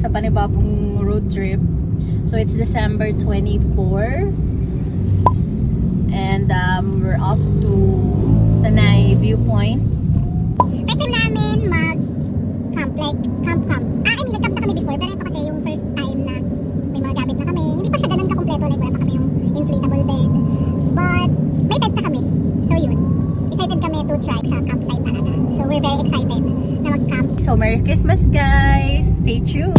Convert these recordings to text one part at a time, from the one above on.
sa panibagong road trip. So it's December 24 and we're off to Tanay Viewpoint. First time namin mag-camp, like camp. I mean, nag-camp na kami before, pero ito kasi yung first time na may mga gamit na kami. Hindi pa siya ganun ka-kompleto, like wala pa kami yung inflatable bed. But may tent na kami. So yun, excited kami to try sa campsite talaga. So we're very excited na mag-camp. So Merry Christmas guys! Stay tuned!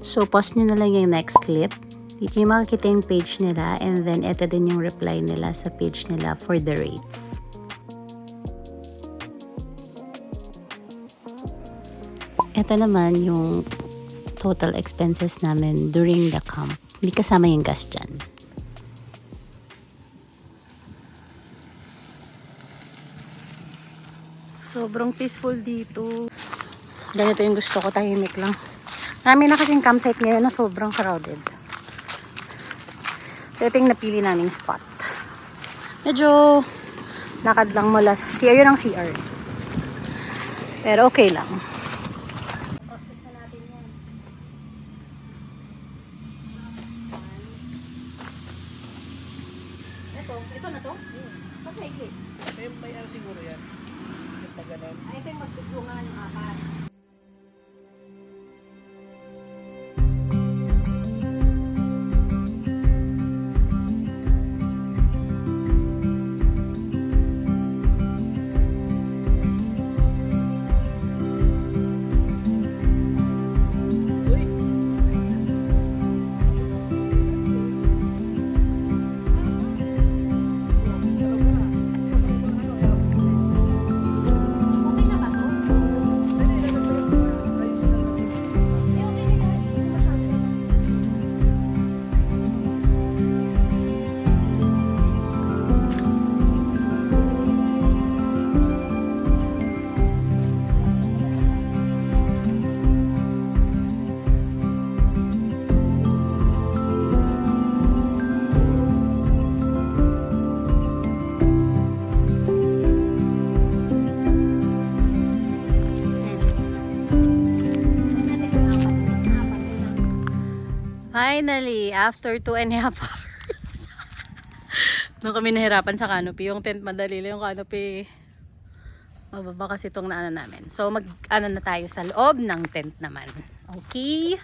So, post nyo na lang yung next clip. Dito yung makikita yung page nila and then ito din yung reply nila sa page nila for the rates. Ito naman yung total expenses namin during the camp. Hindi kasama yung gas dyan. Sobrang peaceful dito. Ganito yung gusto ko, tahimik lang. Marami na kasing campsite ngayon na sobrang crowded. So, ito yung napili naming spot. Medyo lakad lang mula sa CR. Yun ang CR. Pero okay lang. Ito na to? Okay, okay. May ano siguro yan. Ito ganun. Ito yung magtutulungan ng apat. Finally, after 2.5 hours. Doon kami nahirapan sa canopy. Yung tent madali lang, yung canopy mababa kasi itong naano namin. So mag-ano na tayo sa loob ng tent naman. Okay?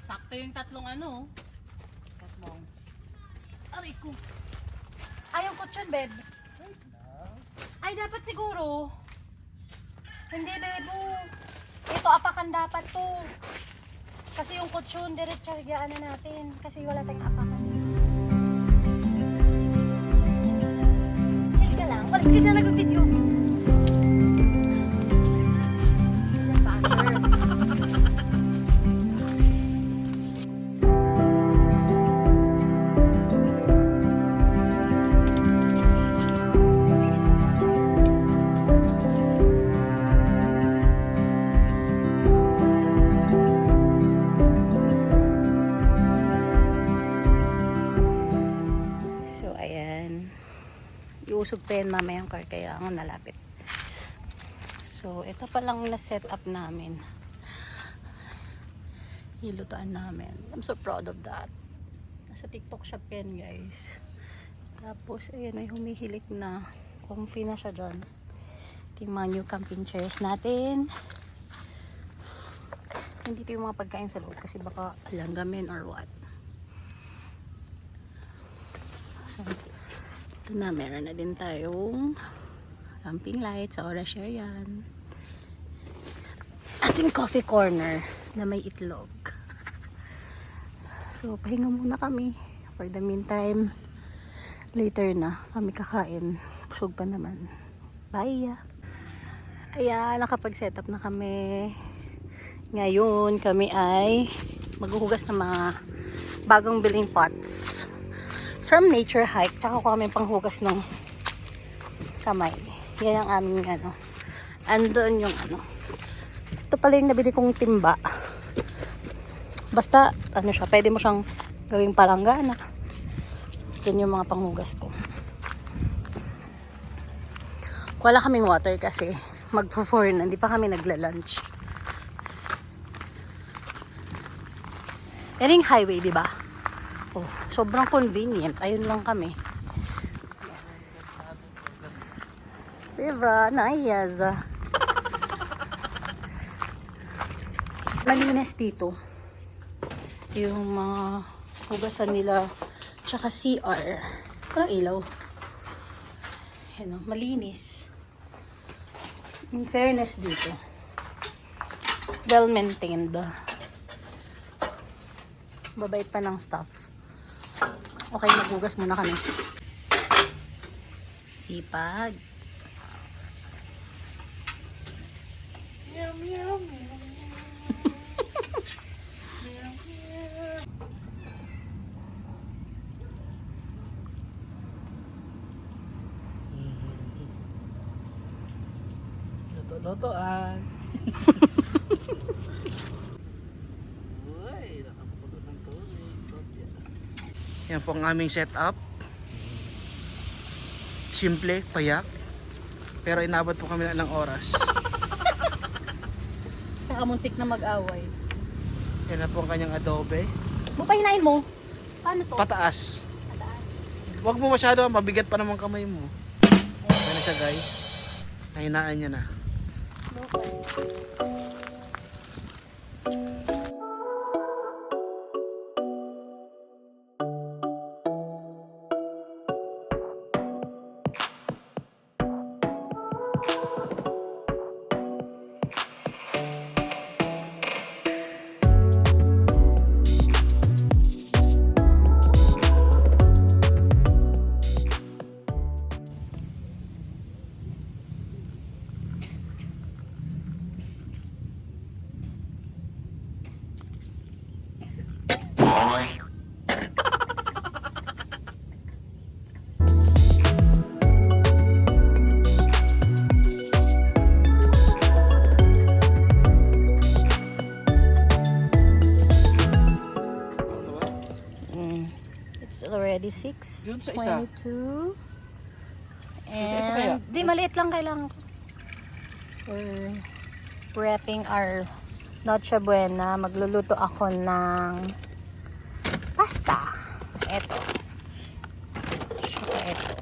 Sakto yung tatlong ano. Tatlong. Aray ko. Ayaw ko yun, bed. Ay, dapat siguro. Hindi, bebo. Ito, apakan dapat to. Kasi yung kutsyon, diretso higaan na natin. Kasi wala tayong apakan. Chill ka lang. Walis ka dyan nag-video. Iusog pa yan mamayang car kaya ang nalapit. So ito pa lang na set up namin, hilutaan namin. I'm so proud of that. Nasa TikTok shop yan guys. Tapos ayan, may humihilik na, comfy na siya dyan. Ito yung mga new camping chairs natin. Hindi ito yung mga pagkain sa loob kasi baka langgamin or what. So, ito na, meron na din tayong camping light sa Aura Share yan. Ating coffee corner na may itlog. So, pahinga muna kami. For the meantime, later na kami kakain. Busog pa naman. Bye! Ayan, nakapag-set up na kami. Ngayon, kami ay maghuhugas ng mga bagong biling pots. From Nature Hike. Tsaka ko kami panghugas ng kamay. Yan ang aming ano. Andun yung ano. Ito pala yung nabili kong timba. Basta, ano siya, pwede mo siyang gawing palanggana. Yan yung mga panghugas ko. Wala kaming water kasi magpo-4 na, hindi pa kami nagla-lunch. Yan yung highway, di ba? Oh, sobrang convenient. Ayun lang kami. Diba? Nice. Malinis dito. Yung mga hugasan nila. Tsaka CR. Parang ilaw. Yan o, malinis. In fairness dito. Well maintained. Babait pa ng staff. Okay, maghugas muna kami. Sipag. Yum, yum, yum. Loto-lotoan. Uy, nakapagod ng tubig. Yan po ang aming setup. Simple, payak. Pero inabot po kami na ng oras. Saka muntik na mag-away. Yan na po ang kanyang adobe. Mupahinain mo. Paano to? Pataas. Pataas. Huwag mo masyado, mabigat pa naman kamay mo. Yan na siya guys. Nahinaan niya na. It's already Yun sa isa. 6:22. sa isa kaya? And, di maliit lang kailangan ko. We're prepping our Noche Buena. Magluluto ako ng pasta. Ito. Saka ito.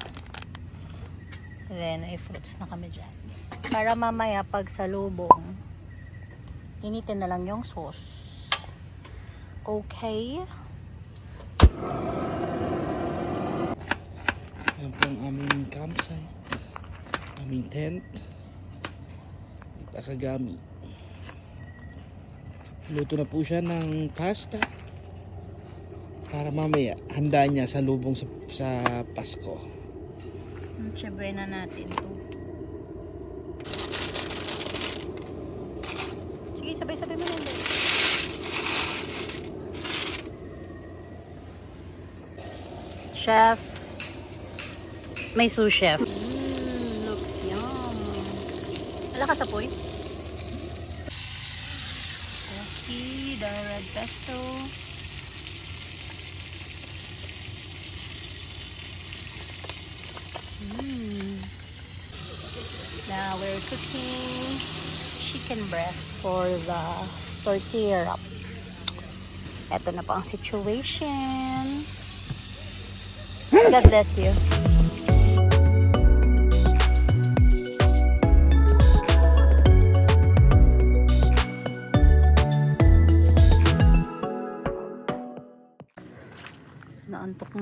Then, ay fruits na kami dyan. Para mamaya pag salubong, initin na lang yung sauce. Okay. Yan po ang aming campsite. Aming tent. Takagami. Luto na po siya ng pasta. Para mamaya, handa niya sa lubong sa Pasko. Noche Buena natin to. Sige, sabay-sabay mo lang. Chef. May sous chef. Looks yum. Wala ka sa point? Lucky, the red pesto. Now we're cooking chicken breast for the tortilla wrap. Ito na po ang situation. God bless you.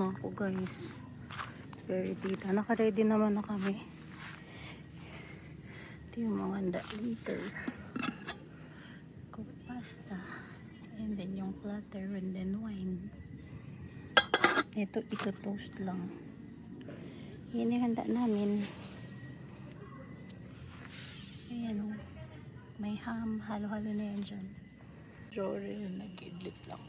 lang ako guys. Very tita. Naka-ready naman na kami. Ito yung mga handa later. Cook pasta. And then yung platter and then wine. Ito toast lang. Yan yung handa namin. Ayan o. May ham. Halo-halo na yan dyan. Jory nag-idlit lang.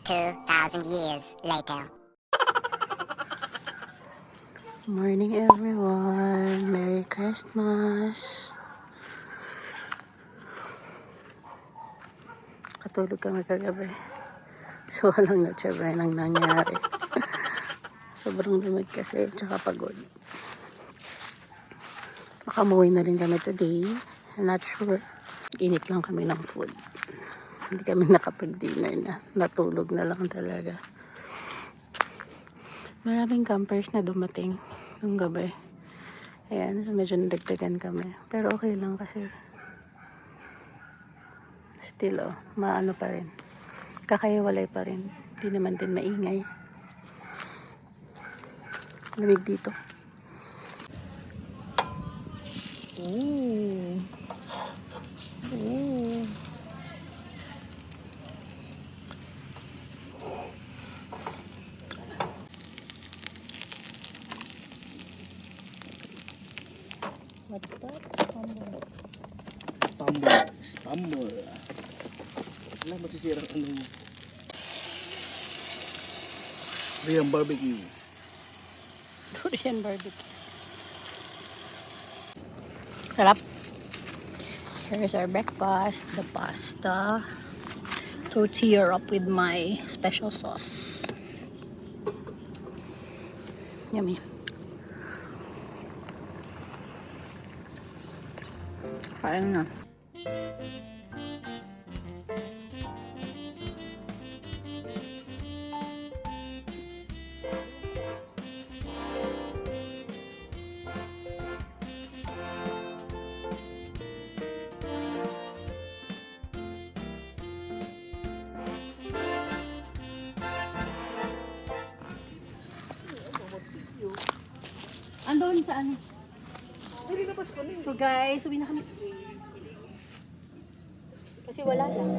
2,000 years later. Morning everyone. Merry Christmas. Katulog kami kagabi. So walang natsabay nang nangyari. Sobrang lumig kasi tsaka pagod. Makamuwi na rin kami today. I'm not sure. Init lang kami ng food. Hindi kami nakapag-dinner na. Natulog na lang talaga. Maraming campers na dumating ng gabi. Ayan, so medyo nadagdagan kami. Pero okay lang kasi still, maano pa rin. Kakaiwalay pa rin. Hindi naman din maingay. Lamig dito. Ooh. Ooh. What's that? Stumble. Stumble. Wala masisirang ano mo. Korean barbecue. Korean barbecue. Sarap. Here's our breakfast. The pasta. To tear up with my special sauce. Yummy. Kain na. Andun sa ano? So guys, uwi na kami. Kasi wala lang.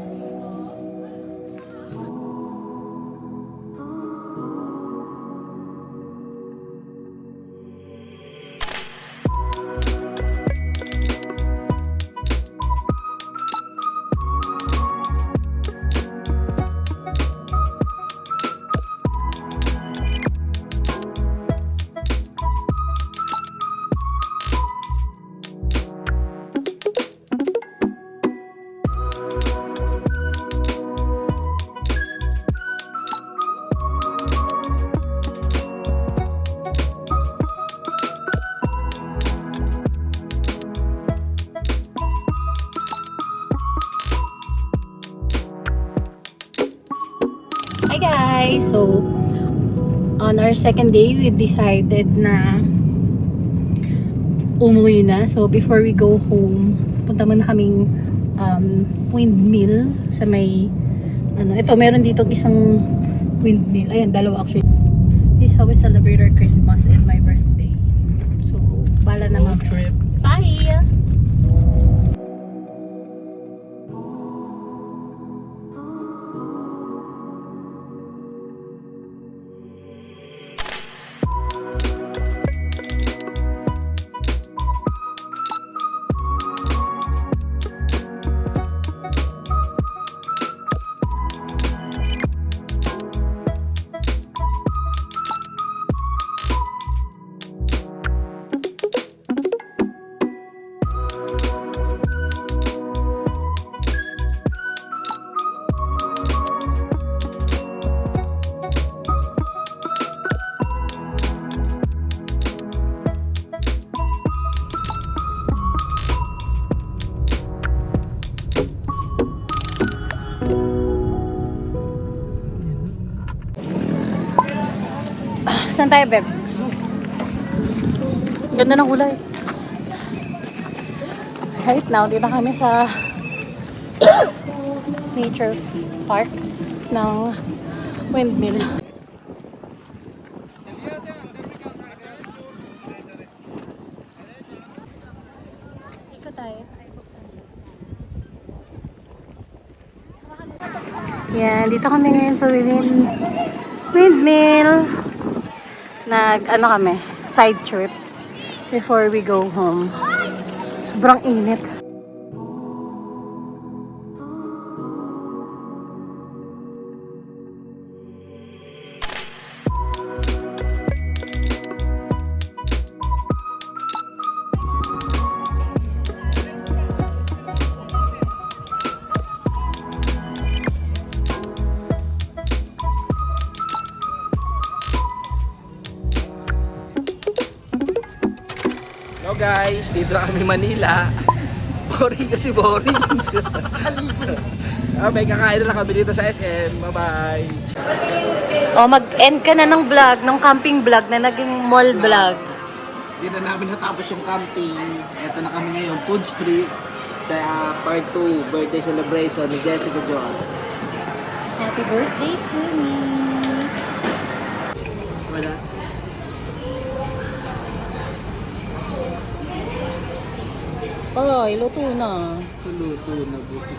Hi guys! So, on our second day, we decided na umuwi na. So, before we go home, punta muna kaming windmill sa may, ano, ito, meron dito isang windmill. Ayan, dalawa actually. This is how we celebrate our Christmas and my birthday. So, bala na mga trip. Bye! Saan tayo, Beb? Ganda ng kulay. Right now, dito kami sa nature park. ng windmill. Ikot tayo. Yan, dito kami ngayon sa windmill. Ano kami, side trip before we go home. Sobrang init. Hello guys, dito na kami Manila. Boring kasi boring. May kakain na lang kami dito sa SM. Bye-bye. Mag-end ka na ng vlog, ng camping vlog na naging mall vlog. Hindi na namin natapos yung camping. Ito na kami ngayon, Food Street. Sa part 2, birthday celebration ni Jessica Joan. Happy birthday to me. Wala. Ay, luto na. Luto na buti.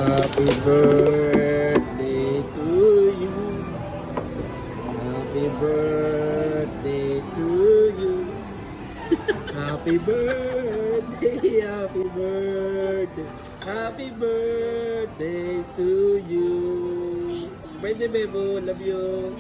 Happy birthday to you. Happy birthday to you. Happy birthday, happy birthday, happy birthday to you. Birthday, Bebo, love you.